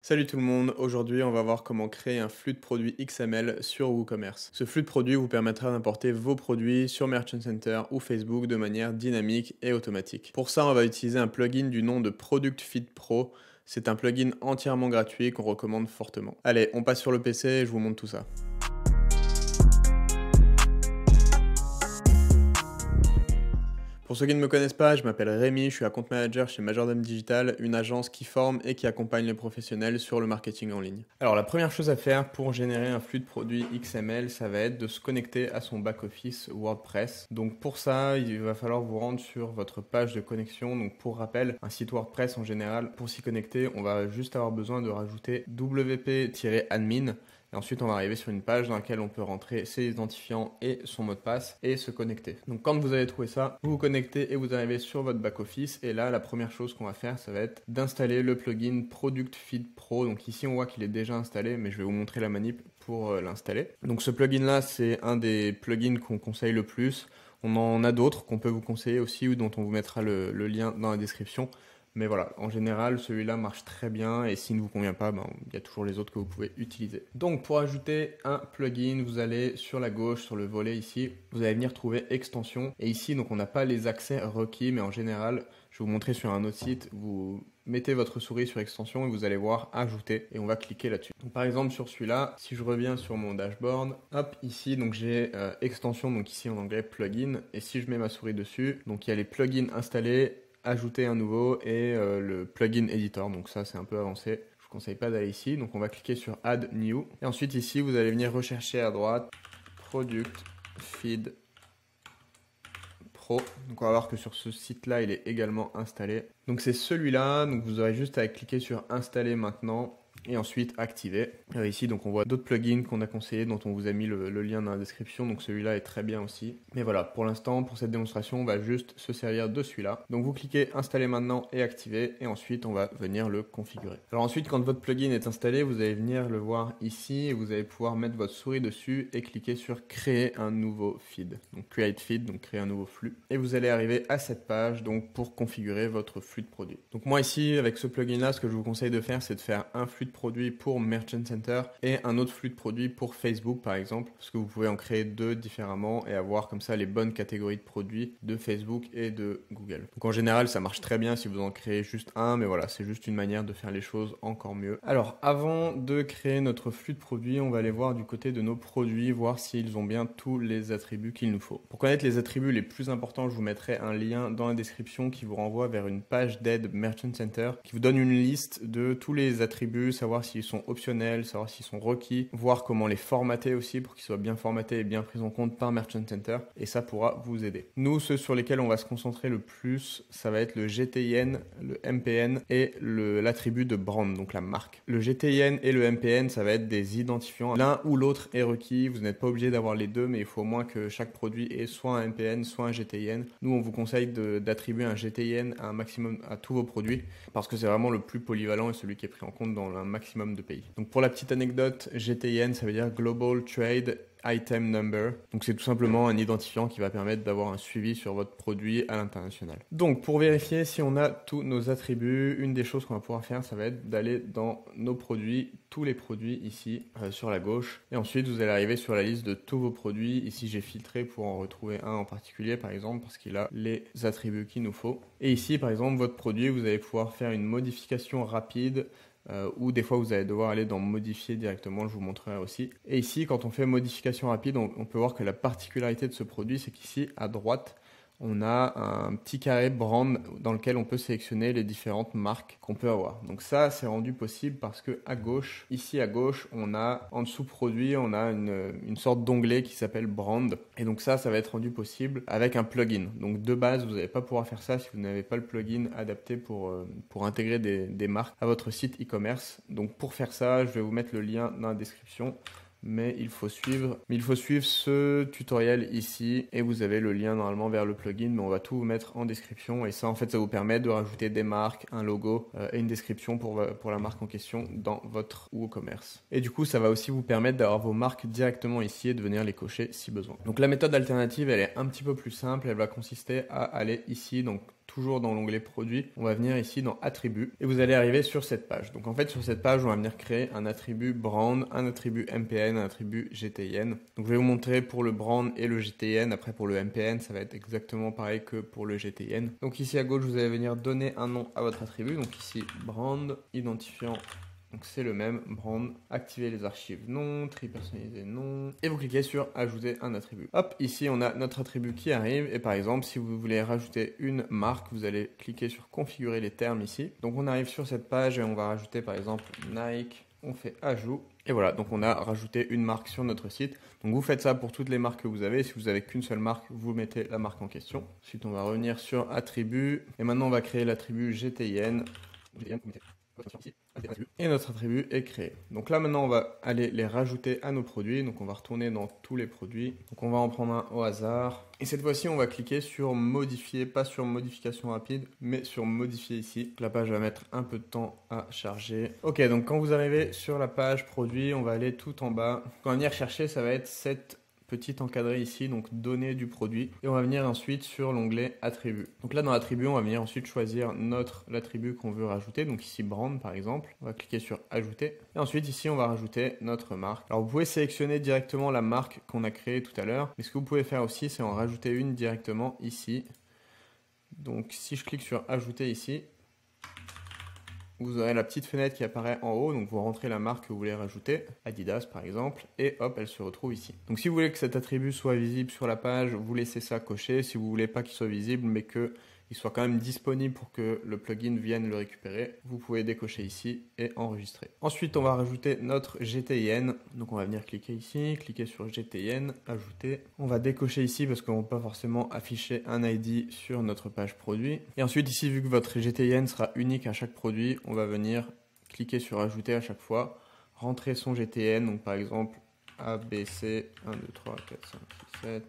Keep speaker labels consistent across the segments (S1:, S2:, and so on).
S1: Salut tout le monde, aujourd'hui on va voir comment créer un flux de produits XML sur WooCommerce. Ce flux de produits vous permettra d'importer vos produits sur Merchant Center ou Facebook de manière dynamique et automatique. Pour ça on va utiliser un plugin du nom de Product Feed Pro. C'est un plugin entièrement gratuit qu'on recommande fortement. Allez, on passe sur le PC et je vous montre tout ça. Pour ceux qui ne me connaissent pas, je m'appelle Rémi, je suis account manager chez Majordome Digital, une agence qui forme et qui accompagne les professionnels sur le marketing en ligne. Alors la première chose à faire pour générer un flux de produits XML, ça va être de se connecter à son back-office WordPress. Donc pour ça, il va falloir vous rendre sur votre page de connexion. Donc pour rappel, un site WordPress en général, pour s'y connecter, on va juste avoir besoin de rajouter wp-admin. Et ensuite, on va arriver sur une page dans laquelle on peut rentrer ses identifiants et son mot de passe et se connecter. Donc quand vous avez trouvé ça, vous vous connectez et vous arrivez sur votre back-office. Et là, la première chose qu'on va faire, ça va être d'installer le plugin Product Feed Pro. Donc ici, on voit qu'il est déjà installé, mais je vais vous montrer la manip pour l'installer. Donc ce plugin-là, c'est un des plugins qu'on conseille le plus. On en a d'autres qu'on peut vous conseiller aussi ou dont on vous mettra le lien dans la description. Mais voilà, en général, celui-là marche très bien et s'il ne vous convient pas, il y a toujours les autres que vous pouvez utiliser. Donc pour ajouter un plugin, vous allez sur la gauche, sur le volet ici, vous allez venir trouver extension. Et ici, donc on n'a pas les accès requis, mais en général, je vais vous montrer sur un autre site, vous mettez votre souris sur extension et vous allez voir ajouter et on va cliquer là-dessus. Donc par exemple sur celui-là, si je reviens sur mon dashboard, hop ici donc j'ai extension, donc ici en anglais plugin, et si je mets ma souris dessus, donc il y a les plugins installés, ajouter un nouveau et le plugin editor, donc ça c'est un peu avancé, je vous conseille pas d'aller ici, donc on va cliquer sur add new et ensuite ici vous allez venir rechercher à droite product feed pro. Donc on va voir que sur ce site là il est également installé, donc c'est celui-là, donc vous aurez juste à cliquer sur installer maintenant et ensuite activer. Ici donc on voit d'autres plugins qu'on a conseillés dont on vous a mis le lien dans la description, donc celui-là est très bien aussi. Mais voilà, pour l'instant, pour cette démonstration, on va juste se servir de celui-là. Donc vous cliquez installer maintenant et activer et ensuite on va venir le configurer. Alors ensuite quand votre plugin est installé, vous allez venir le voir ici et vous allez pouvoir mettre votre souris dessus et cliquer sur créer un nouveau feed. Donc create feed, donc créer un nouveau flux. Et vous allez arriver à cette page donc pour configurer votre flux de produits. Donc moi ici avec ce plugin là, ce que je vous conseille de faire, c'est de faire un flux de produits pour Merchant Center et un autre flux de produits pour Facebook par exemple, parce que vous pouvez en créer deux différemment et avoir comme ça les bonnes catégories de produits de Facebook et de Google. Donc en général ça marche très bien si vous en créez juste un, mais voilà, c'est juste une manière de faire les choses encore mieux. Alors avant de créer notre flux de produits, on va aller voir du côté de nos produits, voir s'ils ont bien tous les attributs qu'il nous faut. Pour connaître les attributs les plus importants, je vous mettrai un lien dans la description qui vous renvoie vers une page d'aide Merchant Center qui vous donne une liste de tous les attributs, savoir s'ils sont optionnels, savoir s'ils sont requis, voir comment les formater aussi pour qu'ils soient bien formatés et bien pris en compte par Merchant Center, et ça pourra vous aider. Nous, ceux sur lesquels on va se concentrer le plus, ça va être le GTIN, le MPN et l'attribut de brand, donc la marque. Le GTIN et le MPN, ça va être des identifiants. L'un ou l'autre est requis, vous n'êtes pas obligé d'avoir les deux, mais il faut au moins que chaque produit ait soit un MPN, soit un GTIN. Nous, on vous conseille d'attribuer un GTIN à un maximum à tous vos produits, parce que c'est vraiment le plus polyvalent et celui qui est pris en compte dans un maximum de pays. Donc pour la petite anecdote, GTIN, ça veut dire Global Trade Item Number. Donc c'est tout simplement un identifiant qui va permettre d'avoir un suivi sur votre produit à l'international. Donc pour vérifier si on a tous nos attributs, une des choses qu'on va pouvoir faire, ça va être d'aller dans nos produits, tous les produits ici sur la gauche. Et ensuite vous allez arriver sur la liste de tous vos produits. Ici j'ai filtré pour en retrouver un en particulier par exemple parce qu'il a les attributs qu'il nous faut. Et ici par exemple votre produit, vous allez pouvoir faire une modification rapide. Ou des fois vous allez devoir aller dans modifier directement, je vous montrerai aussi. Et ici quand on fait modification rapide, on peut voir que la particularité de ce produit, c'est qu'ici à droite on a un petit carré brand dans lequel on peut sélectionner les différentes marques qu'on peut avoir. Donc ça, c'est rendu possible parce que à gauche, ici à gauche, on a en dessous produit, on a une sorte d'onglet qui s'appelle brand. Et donc ça va être rendu possible avec un plugin. Donc de base, vous n'allez pas pouvoir faire ça si vous n'avez pas le plugin adapté pour intégrer des marques à votre site e-commerce. Donc pour faire ça, je vais vous mettre le lien dans la description. Mais il faut suivre ce tutoriel ici et vous avez le lien normalement vers le plugin, mais on va tout vous mettre en description et ça en fait ça vous permet de rajouter des marques, un logo et une description pour la marque en question dans votre WooCommerce. Et du coup ça va aussi vous permettre d'avoir vos marques directement ici et de venir les cocher si besoin. Donc la méthode alternative elle est un petit peu plus simple, elle va consister à aller ici, donc toujours dans l'onglet produits, on va venir ici dans attributs et vous allez arriver sur cette page. Donc en fait sur cette page on va venir créer un attribut brand, un attribut MPN, un attribut GTIN. Donc je vais vous montrer pour le brand et le GTIN, après pour le MPN ça va être exactement pareil que pour le GTIN. Donc ici à gauche vous allez venir donner un nom à votre attribut, donc ici brand, identifiant. Donc c'est le même, brand, activer les archives non, tri personnalisé non, et vous cliquez sur ajouter un attribut. Hop, ici on a notre attribut qui arrive, et par exemple si vous voulez rajouter une marque, vous allez cliquer sur configurer les termes ici. Donc on arrive sur cette page et on va rajouter par exemple Nike, on fait ajout, et voilà, donc on a rajouté une marque sur notre site. Donc vous faites ça pour toutes les marques que vous avez, si vous avez qu'une seule marque, vous mettez la marque en question. Ensuite on va revenir sur attribut, et maintenant on va créer l'attribut GTIN. Et notre attribut est créé. Donc là maintenant on va aller les rajouter à nos produits. Donc on va retourner dans tous les produits. Donc on va en prendre un au hasard. Et cette fois-ci on va cliquer sur modifier, pas sur modification rapide, mais sur modifier ici. La page va mettre un peu de temps à charger. Ok, donc quand vous arrivez sur la page produit, on va aller tout en bas. Quand on va venir chercher, ça va être cette petit encadré ici, donc données du produit, et on va venir ensuite sur l'onglet attributs. Donc là dans l'attribut on va venir ensuite choisir l'attribut qu'on veut rajouter, donc ici brand par exemple, on va cliquer sur ajouter, et ensuite ici on va rajouter notre marque. Alors vous pouvez sélectionner directement la marque qu'on a créée tout à l'heure, mais ce que vous pouvez faire aussi c'est en rajouter une directement ici. Donc si je clique sur ajouter ici, vous aurez la petite fenêtre qui apparaît en haut, donc vous rentrez la marque que vous voulez rajouter, Adidas par exemple, et hop, elle se retrouve ici. Donc si vous voulez que cet attribut soit visible sur la page, vous laissez ça coché. Si vous voulez pas qu'il soit visible, mais qu'il soit quand même disponible pour que le plugin vienne le récupérer, vous pouvez décocher ici et enregistrer. Ensuite, on va rajouter notre GTIN. Donc on va venir cliquer ici, cliquer sur GTIN, ajouter. On va décocher ici parce qu'on ne peut pas forcément afficher un ID sur notre page produit. Et ensuite ici, vu que votre GTIN sera unique à chaque produit, on va venir cliquer sur ajouter à chaque fois, rentrer son GTN, donc par exemple ABC 1, 2, 3, 4, 5, 6, 7.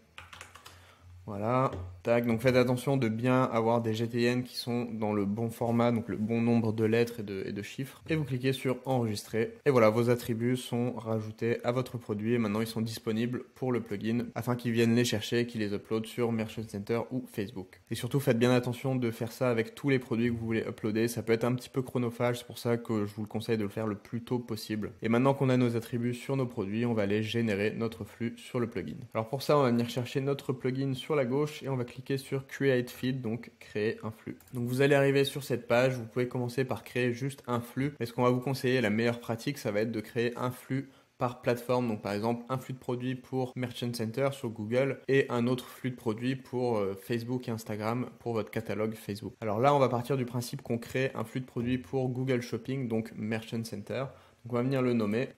S1: Voilà, tac, donc faites attention de bien avoir des GTN qui sont dans le bon format, donc le bon nombre de lettres et de chiffres. Et vous cliquez sur enregistrer. Et voilà, vos attributs sont rajoutés à votre produit et maintenant ils sont disponibles pour le plugin afin qu'ils viennent les chercher et qu'ils les uploadent sur Merchant Center ou Facebook. Et surtout faites bien attention de faire ça avec tous les produits que vous voulez uploader. Ça peut être un petit peu chronophage, c'est pour ça que je vous le conseille de le faire le plus tôt possible. Et maintenant qu'on a nos attributs sur nos produits, on va aller générer notre flux sur le plugin. Alors pour ça, on va venir chercher notre plugin sur la gauche et on va cliquer sur Create Feed, donc créer un flux. Donc vous allez arriver sur cette page, vous pouvez commencer par créer juste un flux, mais ce qu'on va vous conseiller, la meilleure pratique, ça va être de créer un flux par plateforme, donc par exemple un flux de produits pour Merchant Center sur Google et un autre flux de produits pour Facebook et Instagram pour votre catalogue Facebook. Alors là, on va partir du principe qu'on crée un flux de produits pour Google Shopping, donc Merchant Center. Donc on va venir le nommer.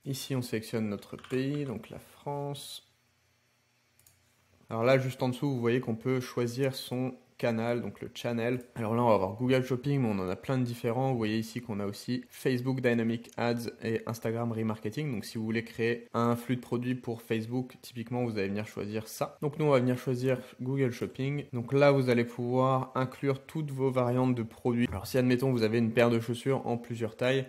S1: Ici, on sélectionne notre pays, donc la France. Alors là, juste en dessous, vous voyez qu'on peut choisir son canal, donc le channel. Alors là, on va avoir Google Shopping, mais on en a plein de différents. Vous voyez ici qu'on a aussi Facebook Dynamic Ads et Instagram Remarketing. Donc si vous voulez créer un flux de produits pour Facebook, typiquement, vous allez venir choisir ça. Donc nous, on va venir choisir Google Shopping. Donc là, vous allez pouvoir inclure toutes vos variantes de produits. Alors si, admettons, vous avez une paire de chaussures en plusieurs tailles,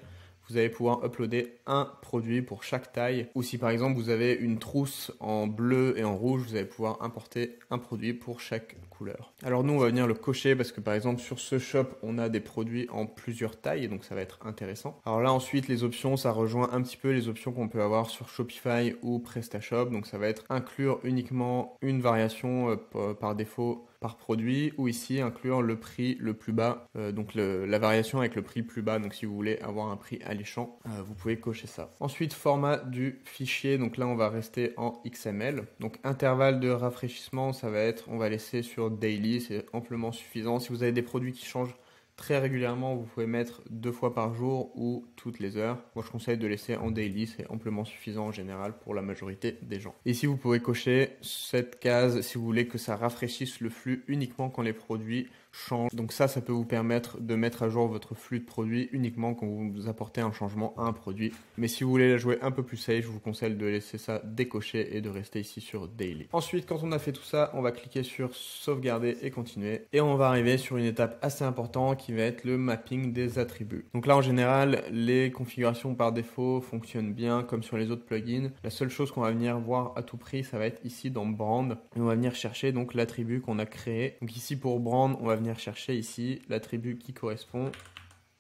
S1: vous allez pouvoir uploader un produit pour chaque taille. Ou si par exemple vous avez une trousse en bleu et en rouge, vous allez pouvoir importer un produit pour chaque couleur. Alors nous on va venir le cocher parce que par exemple sur ce shop on a des produits en plusieurs tailles, donc ça va être intéressant. Alors là ensuite les options, ça rejoint un petit peu les options qu'on peut avoir sur Shopify ou PrestaShop. Donc ça va être inclure uniquement une variation par défaut par produit, ou ici inclure le prix le plus bas, donc la variation avec le prix le plus bas. Donc si vous voulez avoir un prix alléchant, vous pouvez cocher ça. Ensuite format du fichier, donc là on va rester en XML. Donc intervalle de rafraîchissement, ça va être, on va laisser sur daily, c'est amplement suffisant. Si vous avez des produits qui changent très régulièrement, vous pouvez mettre 2 fois par jour ou toutes les heures. Moi je conseille de laisser en daily, c'est amplement suffisant en général pour la majorité des gens. Ici vous pouvez cocher cette case si vous voulez que ça rafraîchisse le flux uniquement quand les produits change. Donc ça peut vous permettre de mettre à jour votre flux de produits uniquement quand vous apportez un changement à un produit. Mais si vous voulez la jouer un peu plus safe, je vous conseille de laisser ça décoché et de rester ici sur Daily. Ensuite, quand on a fait tout ça, on va cliquer sur sauvegarder et continuer. Et on va arriver sur une étape assez importante qui va être le mapping des attributs. Donc là, en général, les configurations par défaut fonctionnent bien comme sur les autres plugins. La seule chose qu'on va venir voir à tout prix, ça va être ici dans Brand. Et on va venir chercher donc l'attribut qu'on a créé. Donc ici pour Brand, on va venir chercher ici l'attribut qui correspond.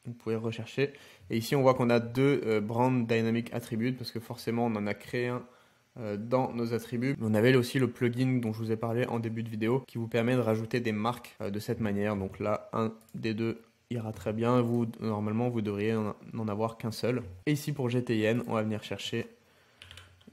S1: Vous pouvez rechercher. Et ici, on voit qu'on a deux Brand Dynamic Attributes parce que forcément, on en a créé un dans nos attributs. On avait aussi le plugin dont je vous ai parlé en début de vidéo qui vous permet de rajouter des marques de cette manière. Donc là, un des deux ira très bien. Vous, normalement, vous devriez n'en avoir qu'un seul. Et ici, pour GTIN, on va venir chercher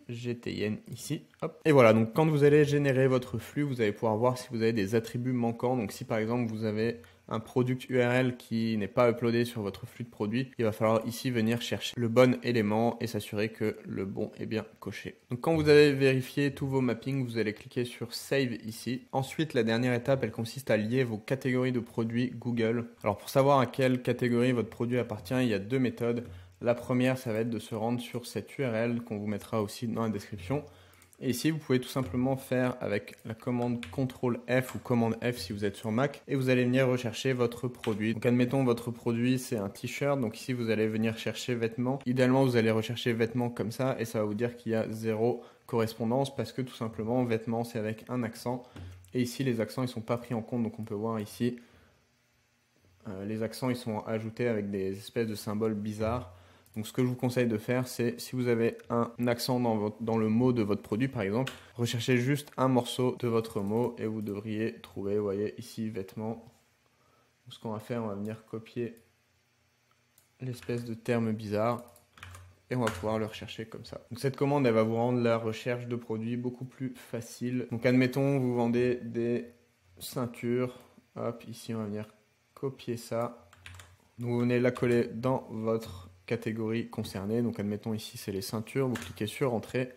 S1: GTIN ici. Hop. Et voilà, donc quand vous allez générer votre flux, vous allez pouvoir voir si vous avez des attributs manquants. Donc si par exemple, vous avez un product URL qui n'est pas uploadé sur votre flux de produits, il va falloir ici venir chercher le bon élément et s'assurer que le bon est bien coché. Donc quand vous avez vérifié tous vos mappings, vous allez cliquer sur Save ici. Ensuite, la dernière étape, elle consiste à lier vos catégories de produits Google. Alors pour savoir à quelle catégorie votre produit appartient, il y a deux méthodes. La première, ça va être de se rendre sur cette URL qu'on vous mettra aussi dans la description. Et ici, vous pouvez tout simplement faire avec la commande CTRL F ou commande F si vous êtes sur Mac et vous allez venir rechercher votre produit. Donc admettons votre produit c'est un t-shirt, donc ici vous allez venir chercher vêtements. Idéalement vous allez rechercher vêtements comme ça et ça va vous dire qu'il y a 0 correspondance parce que tout simplement vêtements c'est avec un accent et ici les accents ils sont pas pris en compte, donc on peut voir ici les accents ils sont ajoutés avec des espèces de symboles bizarres. Donc ce que je vous conseille de faire, c'est si vous avez un accent dans le mot de votre produit par exemple, recherchez juste un morceau de votre mot et vous devriez trouver, vous voyez ici vêtements. Donc, ce qu'on va faire, on va venir copier l'espèce de terme bizarre et on va pouvoir le rechercher comme ça. Donc cette commande, elle va vous rendre la recherche de produits beaucoup plus facile. Donc admettons, vous vendez des ceintures. Hop, ici on va venir copier ça. Donc vous venez la coller dans votre catégorie concernée. Donc admettons ici c'est les ceintures, vous cliquez sur Entrée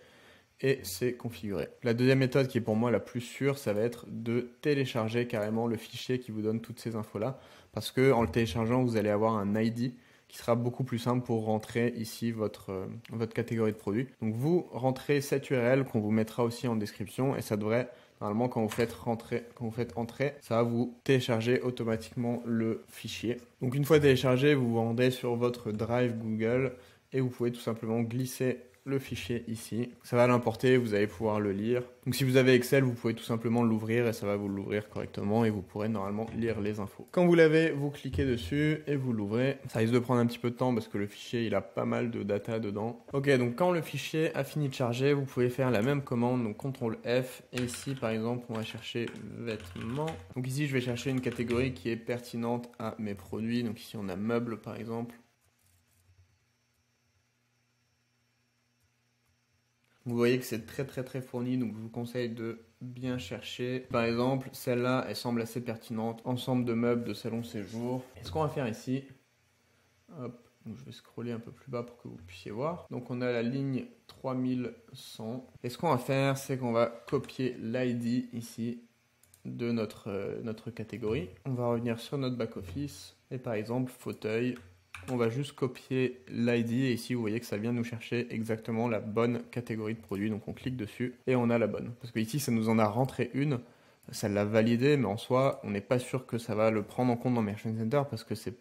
S1: et c'est configuré. La deuxième méthode qui est pour moi la plus sûre, ça va être de télécharger carrément le fichier qui vous donne toutes ces infos là, parce que en le téléchargeant vous allez avoir un ID qui sera beaucoup plus simple pour rentrer ici votre catégorie de produit. Donc vous rentrez cette URL qu'on vous mettra aussi en description et ça devrait normalement, quand vous faites entrer, ça va vous télécharger automatiquement le fichier. Donc une fois téléchargé, vous vous rendez sur votre Drive Google et vous pouvez tout simplement glisser le fichier ici. Ça va l'importer, vous allez pouvoir le lire. Donc si vous avez Excel, vous pouvez tout simplement l'ouvrir et ça va vous l'ouvrir correctement et vous pourrez normalement lire les infos. Quand vous l'avez, vous cliquez dessus et vous l'ouvrez. Ça risque de prendre un petit peu de temps parce que le fichier, il a pas mal de data dedans. Ok, donc quand le fichier a fini de charger, vous pouvez faire la même commande, donc CTRL F. Et ici, par exemple, on va chercher vêtements. Donc ici, je vais chercher une catégorie qui est pertinente à mes produits. Donc ici, on a meubles, par exemple. Vous voyez que c'est très fourni, donc je vous conseille de bien chercher. Par exemple, celle-là, elle semble assez pertinente. Ensemble de meubles de salon séjour. Et ce qu'on va faire ici, hop, donc je vais scroller un peu plus bas pour que vous puissiez voir. Donc on a la ligne 3100. Et ce qu'on va faire, c'est qu'on va copier l'ID ici de notre catégorie. On va revenir sur notre back-office et par exemple, fauteuil. On va juste copier l'ID et ici vous voyez que ça vient nous chercher exactement la bonne catégorie de produit. Donc on clique dessus et on a la bonne. Parce que ici ça nous en a rentré une, ça l'a validé, mais en soi on n'est pas sûr que ça va le prendre en compte dans Merchant Center parce que c'est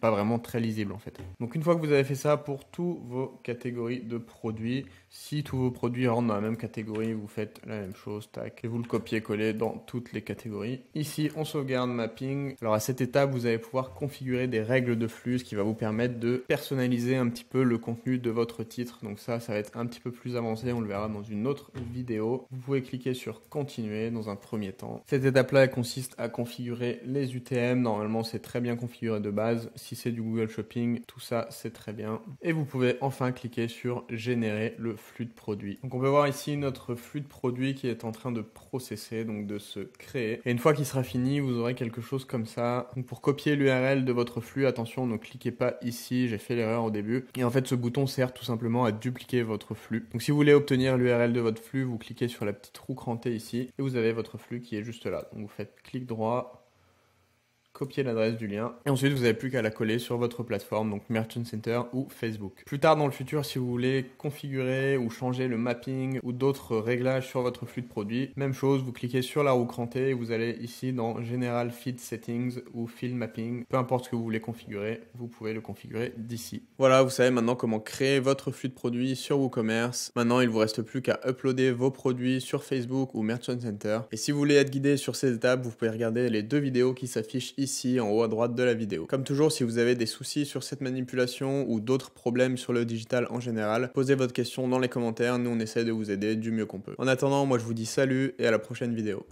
S1: pas vraiment très lisible en fait. Donc une fois que vous avez fait ça pour tous vos catégories de produits, si tous vos produits rentrent dans la même catégorie, vous faites la même chose, tac, et vous le copiez-collez dans toutes les catégories. Ici, on sauvegarde mapping. Alors à cette étape, vous allez pouvoir configurer des règles de flux, ce qui va vous permettre de personnaliser un petit peu le contenu de votre titre. Donc ça va être un petit peu plus avancé, on le verra dans une autre vidéo. Vous pouvez cliquer sur continuer dans un premier temps. Cette étape-là, elle consiste à configurer les UTM. Normalement, c'est très bien configuré de base. Si c'est du Google Shopping, tout ça c'est très bien. Et vous pouvez enfin cliquer sur générer le flux de produits. Donc on peut voir ici notre flux de produits qui est en train de processer, donc de se créer. Et une fois qu'il sera fini, vous aurez quelque chose comme ça. Donc pour copier l'URL de votre flux, attention, ne cliquez pas ici, j'ai fait l'erreur au début. Et en fait ce bouton sert tout simplement à dupliquer votre flux. Donc si vous voulez obtenir l'URL de votre flux, vous cliquez sur la petite roue crantée ici et vous avez votre flux qui est juste là. Donc vous faites clic droit, copier l'adresse du lien et ensuite vous n'avez plus qu'à la coller sur votre plateforme, donc Merchant Center ou Facebook. Plus tard dans le futur, si vous voulez configurer ou changer le mapping ou d'autres réglages sur votre flux de produits, même chose, vous cliquez sur la roue crantée et vous allez ici dans General Feed Settings ou Field Mapping, peu importe ce que vous voulez configurer, vous pouvez le configurer d'ici. Voilà, vous savez maintenant comment créer votre flux de produits sur WooCommerce. Maintenant, il ne vous reste plus qu'à uploader vos produits sur Facebook ou Merchant Center. Et si vous voulez être guidé sur ces étapes, vous pouvez regarder les 2 vidéos qui s'affichent ici en haut à droite de la vidéo. Comme toujours, si vous avez des soucis sur cette manipulation ou d'autres problèmes sur le digital en général, posez votre question dans les commentaires, nous on essaie de vous aider du mieux qu'on peut. En attendant, moi je vous dis salut et à la prochaine vidéo.